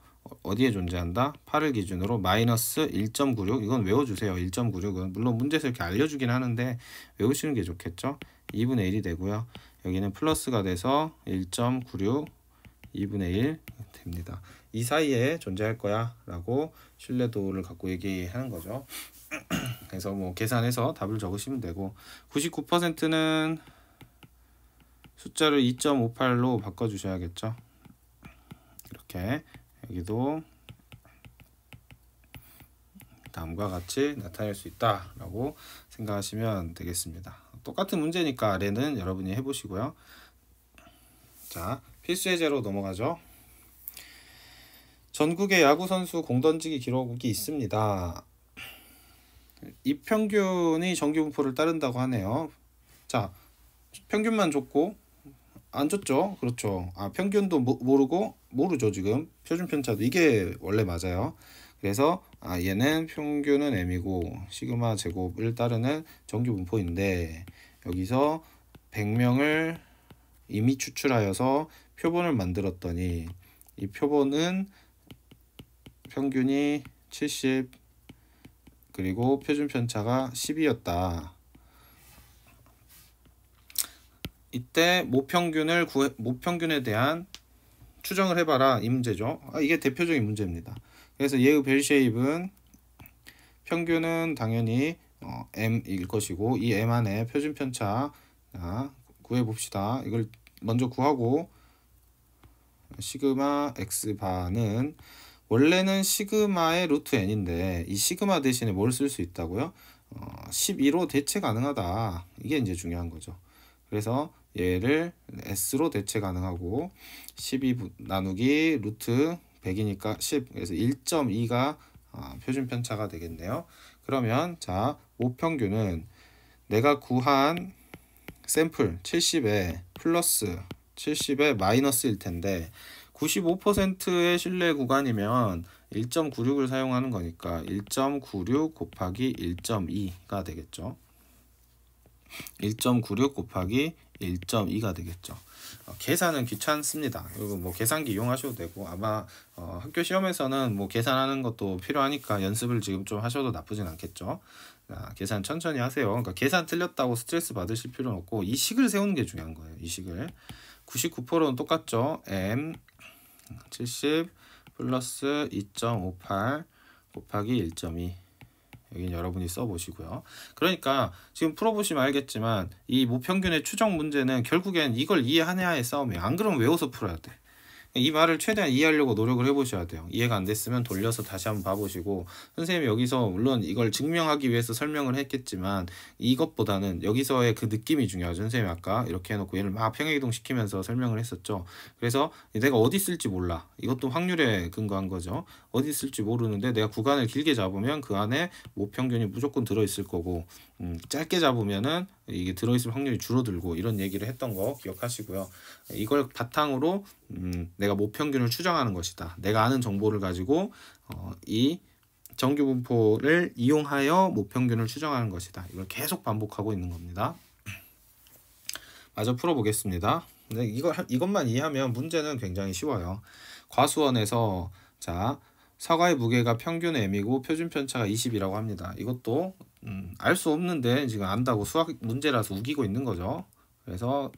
어디에 존재한다? 8을 기준으로 마이너스 1.96 이건 외워주세요. 1.96은 물론 문제에서 이렇게 알려주긴 하는데 외우시는 게 좋겠죠. 2분의 1이 되고요. 여기는 플러스가 돼서 1.96 2분의 1 됩니다. 이 사이에 존재할 거야 라고 신뢰도를 갖고 얘기하는 거죠. 그래서 뭐 계산해서 답을 적으시면 되고 99%는 숫자를 2.58로 바꿔주셔야겠죠. 이렇게 여기도 다음과 같이 나타낼 수 있다 라고 생각하시면 되겠습니다. 똑같은 문제니까 아래는 여러분이 해보시고요. 자, 필수 예제로 넘어가죠. 전국의 야구선수 공던지기 기록이 있습니다. 이 평균이 정규분포를 따른다고 하네요. 자, 평균만 줬고 안 줬죠. 그렇죠. 평균도 모르죠. 지금 표준 편차도 이게 원래 맞아요. 그래서 얘는 평균은 m이고 시그마 제곱을 따르는 정규 분포인데 여기서 100명을 이미 추출하여서 표본을 만들었더니 이 표본은 평균이 70 그리고 표준 편차가 10이었다. 이때 모평균에 대한 추정을 해봐라 이 문제죠. 이게 대표적인 문제입니다. 그래서 얘의 벨 쉐입은 평균은 당연히 m일 것이고 이 m 안에 표준 편차 구해봅시다. 이걸 먼저 구하고 시그마 x 바는 원래는 시그마의 루트 n인데 이 시그마 대신에 뭘 쓸 수 있다고요? 12로 대체 가능하다. 이게 이제 중요한 거죠. 그래서 얘를 s로 대체 가능하고 12 나누기 루트 100이니까 10 그래서 1.2가 표준 편차가 되겠네요. 그러면 자 모평균은 내가 구한 샘플 70에 플러스 70에 마이너스일 텐데 95%의 신뢰 구간이면 1.96을 사용하는 거니까 1.96 곱하기 1.2가 되겠죠. 1.96 곱하기 1.2가 되겠죠. 계산은 귀찮습니다. 그리고 뭐 계산기 이용하셔도 되고 아마 학교 시험에서는 뭐 계산하는 것도 필요하니까 연습을 지금 좀 하셔도 나쁘진 않겠죠. 계산 천천히 하세요. 그러니까 계산 틀렸다고 스트레스 받으실 필요는 없고 이 식을 세우는 게 중요한 거예요. 이 식을 99%는 똑같죠. m 70 플러스 2.58 곱하기 1.2 여기는 여러분이 써보시고요. 그러니까 지금 풀어보시면 알겠지만 이 모평균의 추정 문제는 결국엔 이걸 이해하냐의 싸움이에요. 안 그러면 외워서 풀어야 돼. 이 말을 최대한 이해하려고 노력을 해보셔야 돼요. 이해가 안 됐으면 돌려서 다시 한번 봐보시고 선생님이 여기서 물론 이걸 증명하기 위해서 설명을 했겠지만 이것보다는 여기서의 그 느낌이 중요하죠. 선생님이 아까 이렇게 해놓고 얘를 막 평행이동 시키면서 설명을 했었죠. 그래서 내가 어디 쓸지 몰라. 이것도 확률에 근거한 거죠. 어디 쓸지 모르는데 내가 구간을 길게 잡으면 그 안에 모평균이 무조건 들어있을 거고 짧게 잡으면은 이게 들어있을 확률이 줄어들고 이런 얘기를 했던 거 기억하시고요. 이걸 바탕으로 내가 모평균을 추정하는 것이다. 내가 아는 정보를 가지고 이 정규분포를 이용하여 모평균을 추정하는 것이다. 이걸 계속 반복하고 있는 겁니다. 마저 풀어보겠습니다. 근데 이것만 이해하면 문제는 굉장히 쉬워요. 과수원에서 자 사과의 무게가 평균 m이고 표준 편차가 20이라고 합니다. 이것도 알 수 없는데 지금 안다고 수학 문제라서 우기고 있는 거죠. 그래서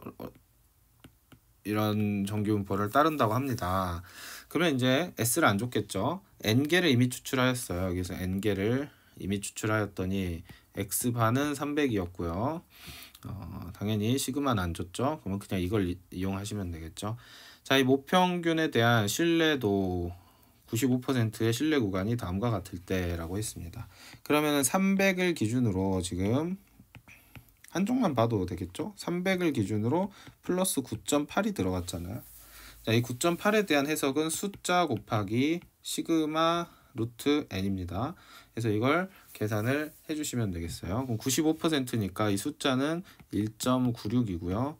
이런 정규분포를 따른다고 합니다. 그러면 이제 S를 안 줬겠죠. N개를 이미 추출하였어요. 여기서 N개를 이미 추출하였더니 X반은 300이었고요. 당연히 시그마는 안 줬죠. 그러면 그냥 이걸 이용하시면 되겠죠. 자, 이 모평균에 대한 신뢰도 95%의 신뢰 구간이 다음과 같을 때라고 했습니다. 그러면은 300을 기준으로 지금 한쪽만 봐도 되겠죠? 300을 기준으로 플러스 9.8이 들어갔잖아요. 자, 이 9.8에 대한 해석은 숫자 곱하기 시그마 루트 n입니다. 그래서 이걸 계산을 해주시면 되겠어요. 그럼 95%니까 이 숫자는 1.96이고요.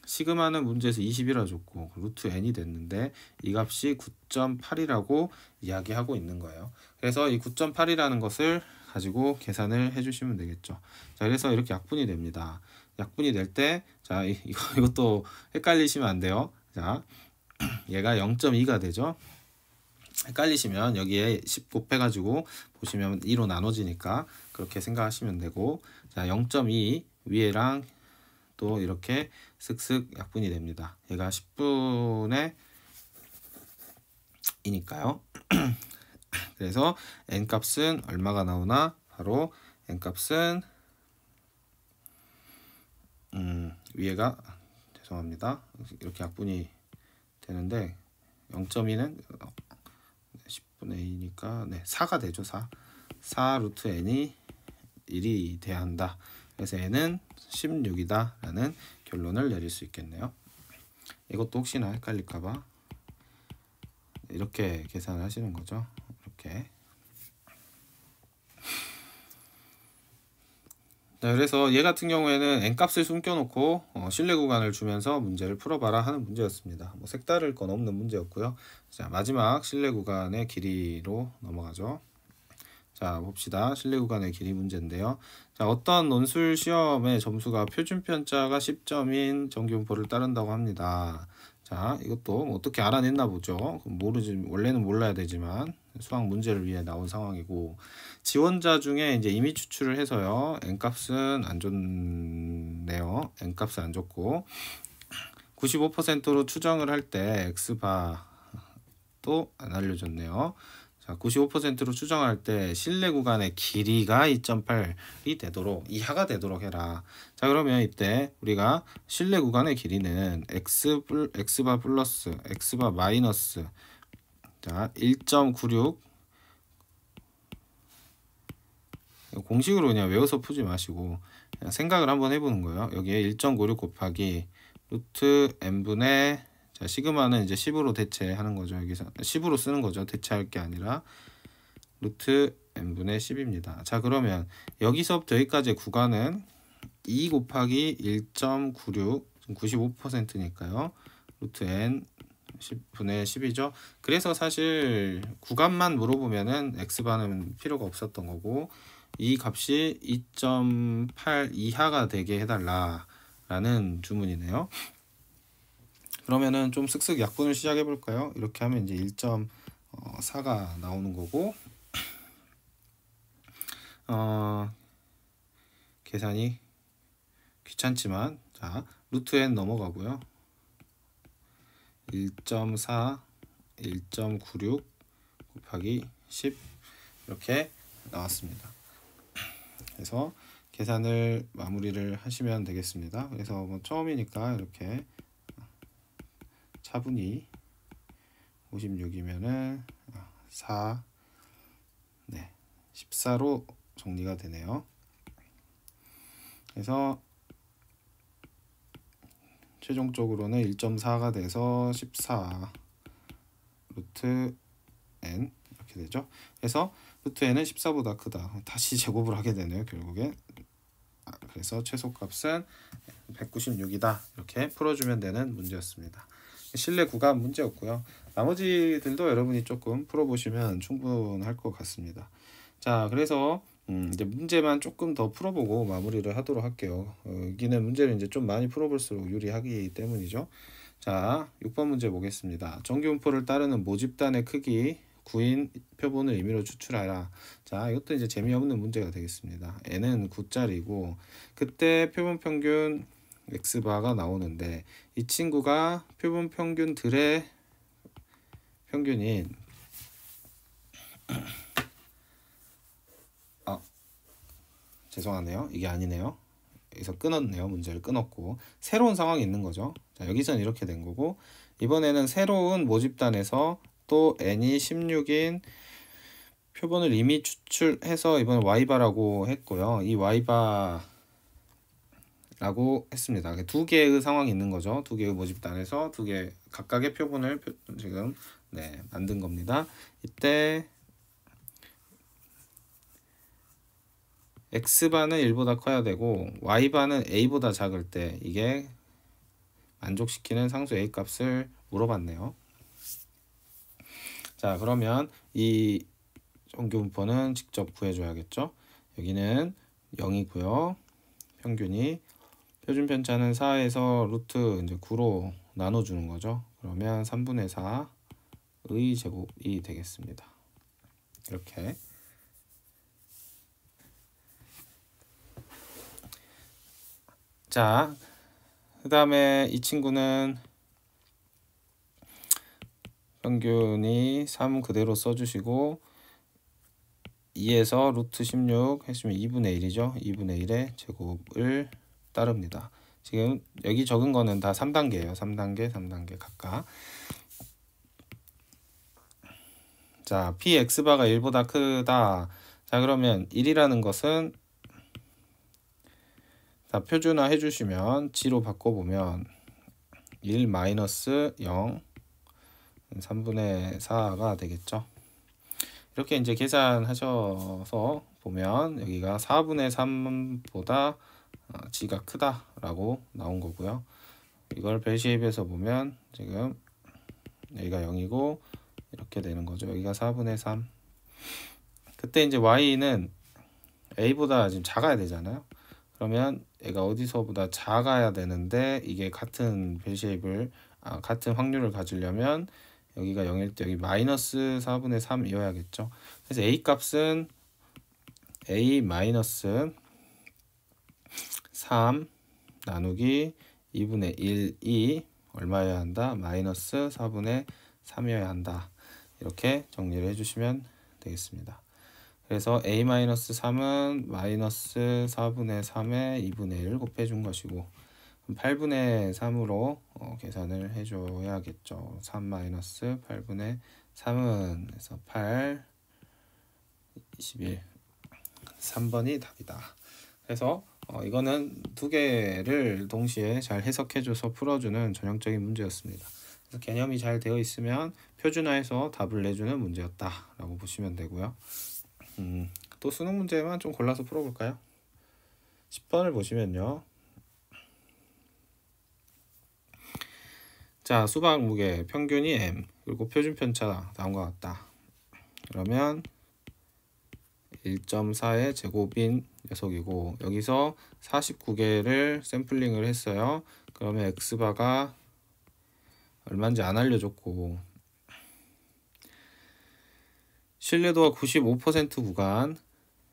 시그마는 문제에서 20이라 줬고 루트 n이 됐는데 이 값이 9.8이라고 이야기하고 있는 거예요. 그래서 이 9.8이라는 것을 가지고 계산을 해주시면 되겠죠. 자, 그래서 이렇게 약분이 됩니다. 약분이 될 때, 자, 이것도 헷갈리시면 안 돼요. 자, 얘가 0.2가 되죠. 헷갈리시면 여기에 10 곱해가지고 보시면 2로 나눠지니까 그렇게 생각하시면 되고, 자, 0.2 위에랑 또 이렇게 슥슥 약분이 됩니다. 얘가 10분의 2니까요. 그래서 n값은 얼마가 나오나? 바로 n값은 위에가 죄송합니다. 이렇게 약분이 되는데 0.2는 10분의 2니까 네, 4가 되죠. 4 루트 n이 1이 돼야 한다. 그래서 n은 16이다 라는 결론을 내릴 수 있겠네요. 이것도 혹시나 헷갈릴까봐 이렇게 계산을 하시는 거죠. 이렇게. 자, 그래서 얘 같은 경우에는 n값을 숨겨놓고 신뢰 구간을 주면서 문제를 풀어봐라 하는 문제였습니다. 뭐 색다를 건 없는 문제였고요. 자, 마지막 신뢰 구간의 길이로 넘어가죠. 자, 봅시다. 신뢰 구간의 길이 문제인데요. 자, 어떤 논술 시험의 점수가 표준 편차가 10점인 정규분포를 따른다고 합니다. 자, 이것도 뭐 어떻게 알아냈나 보죠. 모르지, 원래는 몰라야 되지만 수학 문제를 위해 나온 상황이고, 지원자 중에 이제 임의 추출을 해서요. n값은 안 줬네요. n값은 안 줬고 95%로 추정을 할 때 x바도 안 알려줬네요. 자, 95%로 추정할 때 신뢰 구간의 길이가 2.8이 되도록 이하가 되도록 해라. 자, 그러면 이때 우리가 신뢰 구간의 길이는 x바 플러스 x바 마이너스 자 1.96 공식으로 그냥 외워서 푸지 마시고 그냥 생각을 한번 해보는 거예요. 여기에 1.96 곱하기 루트 n분의 자, 시그마는 이제 10으로 대체하는 거죠. 여기서 10으로 쓰는 거죠. 대체할 게 아니라 루트 n분의 10입니다. 자, 그러면 여기서부터 여기까지의 구간은 2 곱하기 1.96 95%니까요. 루트 n 10분의 10이죠. 그래서 사실 구간만 물어보면은 x바는 필요가 없었던 거고 이 값이 2.8 이하가 되게 해달라 라는 주문이네요. 그러면은 좀 쓱쓱 약분을 시작해 볼까요? 이렇게 하면 이제 1.4가 나오는 거고 계산이 귀찮지만 자 루트 n 넘어가고요. 1.4 1.96 곱하기 10 이렇게 나왔습니다. 그래서 계산을 마무리를 하시면 되겠습니다. 그래서 뭐 처음이니까 이렇게 차분히 56이면은 4 네, 14로 정리가 되네요. 그래서 최종적으로는 1.4가 돼서 14 루트 n 이렇게 되죠. 그래서 루트 n은 14보다 크다. 다시 제곱을 하게 되네요. 결국에. 그래서 최소값은 196이다. 이렇게 풀어주면 되는 문제였습니다. 신뢰 구간 문제였고요. 나머지들도 여러분이 조금 풀어보시면 충분할 것 같습니다. 자, 그래서 이제 문제만 조금 더 풀어보고 마무리를 하도록 할게요. 여기는 문제를 이제 좀 많이 풀어볼수록 유리하기 때문이죠. 자, 6번 문제 보겠습니다. 정규분포를 따르는 모집단의 크기 구인 표본을 임의로 추출하라. 자, 이것도 이제 재미없는 문제가 되겠습니다. n은 9짜리고 그때 표본 평균 x바가 나오는데 이 친구가 표본 평균들의 평균인 죄송하네요. 이게 아니네요. 여기서 끊었네요. 문제를 끊었고 새로운 상황이 있는 거죠. 자, 여기서는 이렇게 된 거고 이번에는 새로운 모집단에서 이것도 n이 16인 표본을 이미 추출해서 이번에 y바라고 했고요. 이 y바라고 했습니다. 두 개의 상황이 있는 거죠. 두 개의 모집단에서 두 개 각각의 표본을 지금 만든 겁니다. 이때 x바는 1보다 커야 되고 y바는 a보다 작을 때 이게 만족시키는 상수 a 값을 물어봤네요. 자, 그러면 이 정규분포는 직접 구해줘야겠죠. 여기는 0이고요. 평균이 표준 편차는 4에서 루트 이제 9로 나눠주는 거죠. 그러면 3분의 4의 제곱이 되겠습니다. 이렇게. 자, 그 다음에 이 친구는 평균이 3 그대로 써주시고 2에서 루트 16 해주면 2분의 1이죠. 2분의 1의 제곱을 따릅니다. 지금 여기 적은 거는 다 3단계예요. 3단계 각각. 자, px바가 1보다 크다. 자, 그러면 1이라는 것은 자, 표준화 해주시면 g로 바꿔보면 1 마이너스 0 3분의 4가 되겠죠. 이렇게 이제 계산하셔서 보면 여기가 4분의 3보다 g가 크다라고 나온 거고요. 이걸 벨쉐입에서 보면 지금 여기가 0이고 이렇게 되는 거죠. 여기가 4분의 3. 그때 이제 y는 a보다 지금 작아야 되잖아요. 그러면 얘가 어디서보다 작아야 되는데 이게 같은 벨쉐입을 같은 확률을 가지려면 여기가 0일 때 여기 마이너스 4분의 3이어야겠죠. 그래서 a 값은 a 마이너스 3 나누기 2분의 1이 얼마여야 한다? 마이너스 4분의 3이어야 한다. 이렇게 정리를 해주시면 되겠습니다. 그래서 a-3은 마이너스 4분의 3에 2분의 1 곱해준 것이고 8분의 3으로 계산을 해줘야겠죠. 3 마이너스 8분의 3은 그래서 8, 21, 3번이 답이다. 그래서 이거는 두 개를 동시에 잘 해석해줘서 풀어주는 전형적인 문제였습니다. 그래서 개념이 잘 되어 있으면 표준화해서 답을 내주는 문제였다라고 보시면 되고요. 또 수능 문제만 좀 골라서 풀어볼까요? 10번을 보시면요. 자, 수박 무게 평균이 m 그리고 표준 편차 다음과 같다. 그러면 1.4의 제곱인 녀석이고 여기서 49개를 샘플링을 했어요. 그러면 x바가 얼마인지 안 알려줬고 신뢰도가 95% 구간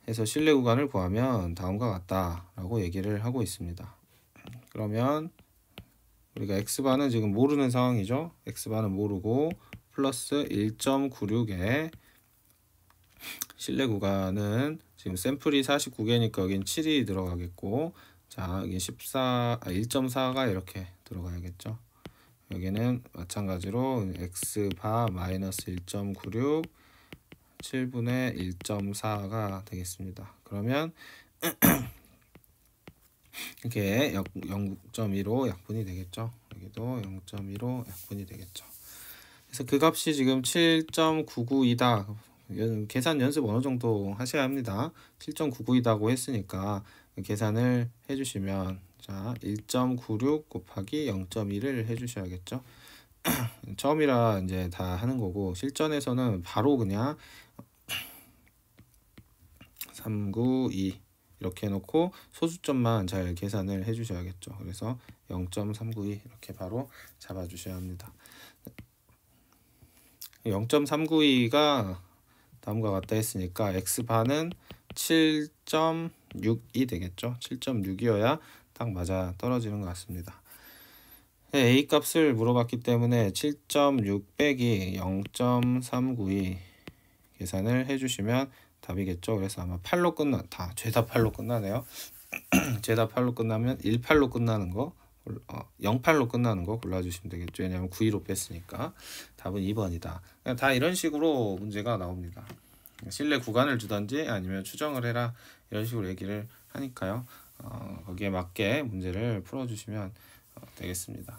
해서 신뢰 구간을 구하면 다음과 같다 라고 얘기를 하고 있습니다. 그러면 우리가 x바는 지금 모르는 상황이죠. x바는 모르고 플러스 1.96에 신뢰 구간은 지금 샘플이 49개니까 여긴 7이 들어가겠고 자 여기 1.4가 이렇게 들어가야겠죠. 여기는 마찬가지로 x바 마이너스 1.96 7분의 1.4가 되겠습니다. 그러면 이렇게 0.15 약분이 되겠죠. 여기도 0.15 약분이 되겠죠. 그래서 그 값이 지금 7.992다. 계산 연습 어느 정도 하셔야 합니다. 7.992다고 했으니까 계산을 해주시면 자 1.96 곱하기 0.1을 해주셔야겠죠. 처음이라 이제 다 하는 거고 실전에서는 바로 그냥 392 이렇게 해놓고 소수점만 잘 계산을 해주셔야겠죠. 그래서 0.392 이렇게 바로 잡아주셔야 합니다. 0.392가 다음과 같다 했으니까 x바는 7.6이 되겠죠. 7.6이어야 딱 맞아 떨어지는 것 같습니다. a 값을 물어봤기 때문에 7.6 빼기 0.392 계산을 해주시면 답이겠죠. 그래서 아마 8로 죄다 8로 끝나네요. 죄다 8로 끝나면 18로 끝나는 거 08로 끝나는 거 골라주시면 되겠죠. 왜냐하면 92로 뺐으니까. 답은 2번이다. 그냥 다 이런 식으로 문제가 나옵니다. 실내 구간을 주던지 아니면 추정을 해라 이런 식으로 얘기를 하니까요. 거기에 맞게 문제를 풀어주시면 되겠습니다.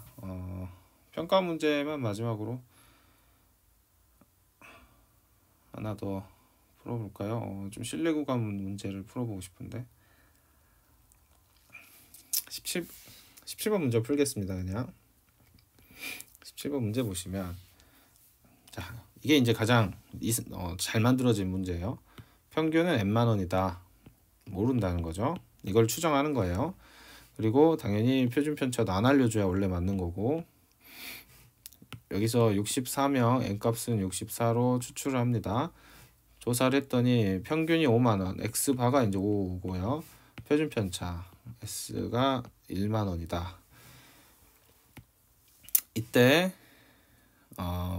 평가 문제만 마지막으로 하나 더 풀어볼까요? 좀 실내 구간 문제를 풀어보고 싶은데 17번 문제 풀겠습니다. 그냥 17번 문제 보시면 자, 이게 이제 가장 잘 만들어진 문제예요. 평균은 n만 원이다. 모른다는 거죠. 이걸 추정하는 거예요. 그리고 당연히 표준 편차도 안 알려줘야 원래 맞는 거고, 여기서 64명 n값은 64로 추출을 합니다. 조사를 했더니 평균이 5만 원, x바가 이제 5고요. 표준 편차 s가 1만 원이다. 이때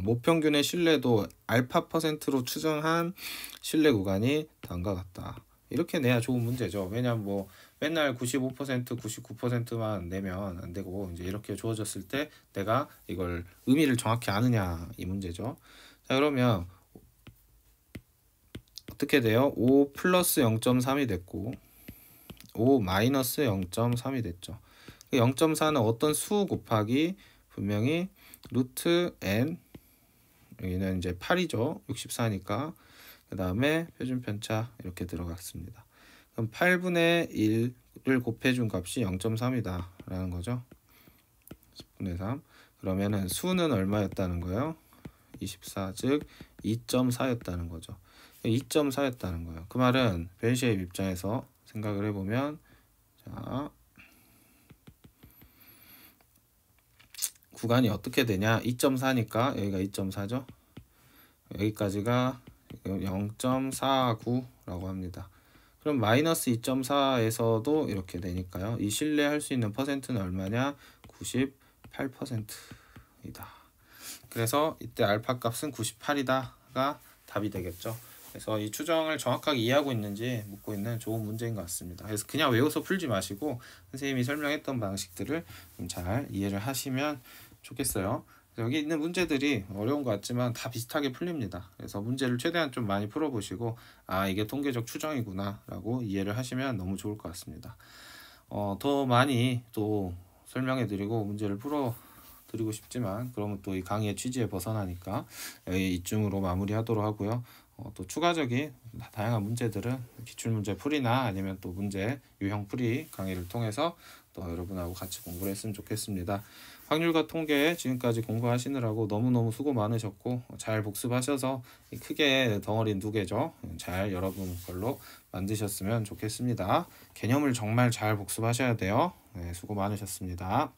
모평균의 신뢰도 알파 %로 추정한 신뢰 구간이 다음과 같다. 이렇게 내야 좋은 문제죠. 왜냐면 뭐 맨날 95%, 99%만 내면 안 되고 이제 이렇게 주어졌을 때 내가 이걸 의미를 정확히 아느냐 이 문제죠. 자, 그러면 어떻게 돼요? 5 플러스 0.3이 됐고 5 마이너스 0.3이 됐죠. 0.4는 어떤 수 곱하기 분명히 루트 n, 여기는 이제 8이죠. 64니까. 그 다음에 표준 편차 이렇게 들어갔습니다. 그럼 8분의 1을 곱해준 값이 0.3이다 라는 거죠. 10분의 3. 그러면은 수는 얼마였다는 거예요? 24, 즉 2.4였다는 거죠. 2.4였다는 거예요. 그 말은 벨시의 입장에서 생각을 해보면, 자, 구간이 어떻게 되냐? 2.4니까 여기가 2.4죠. 여기까지가 0.49라고 합니다. 그럼 마이너스 2.4에서도 이렇게 되니까요. 이 신뢰할 수 있는 퍼센트는 얼마냐? 98%이다. 그래서 이때 알파 값은 98이다가 답이 되겠죠. 그래서 이 추정을 정확하게 이해하고 있는지 묻고 있는 좋은 문제인 것 같습니다. 그래서 그냥 외워서 풀지 마시고 선생님이 설명했던 방식들을 좀 잘 이해를 하시면 좋겠어요. 여기 있는 문제들이 어려운 것 같지만 다 비슷하게 풀립니다. 그래서 문제를 최대한 좀 많이 풀어보시고 이게 통계적 추정이구나 라고 이해를 하시면 너무 좋을 것 같습니다. 더 많이 또 설명해드리고 문제를 풀어드리고 싶지만 그러면 또 이 강의의 취지에 벗어나니까 여기 이쯤으로 마무리하도록 하고요. 또 추가적인 다양한 문제들은 기출문제 풀이나 아니면 또 문제 유형 풀이 강의를 통해서 또 여러분하고 같이 공부를 했으면 좋겠습니다. 확률과 통계 지금까지 공부하시느라고 너무너무 수고 많으셨고 잘 복습하셔서 크게 덩어리 2개죠. 잘 여러분 걸로 만드셨으면 좋겠습니다. 개념을 정말 잘 복습하셔야 돼요. 네, 수고 많으셨습니다.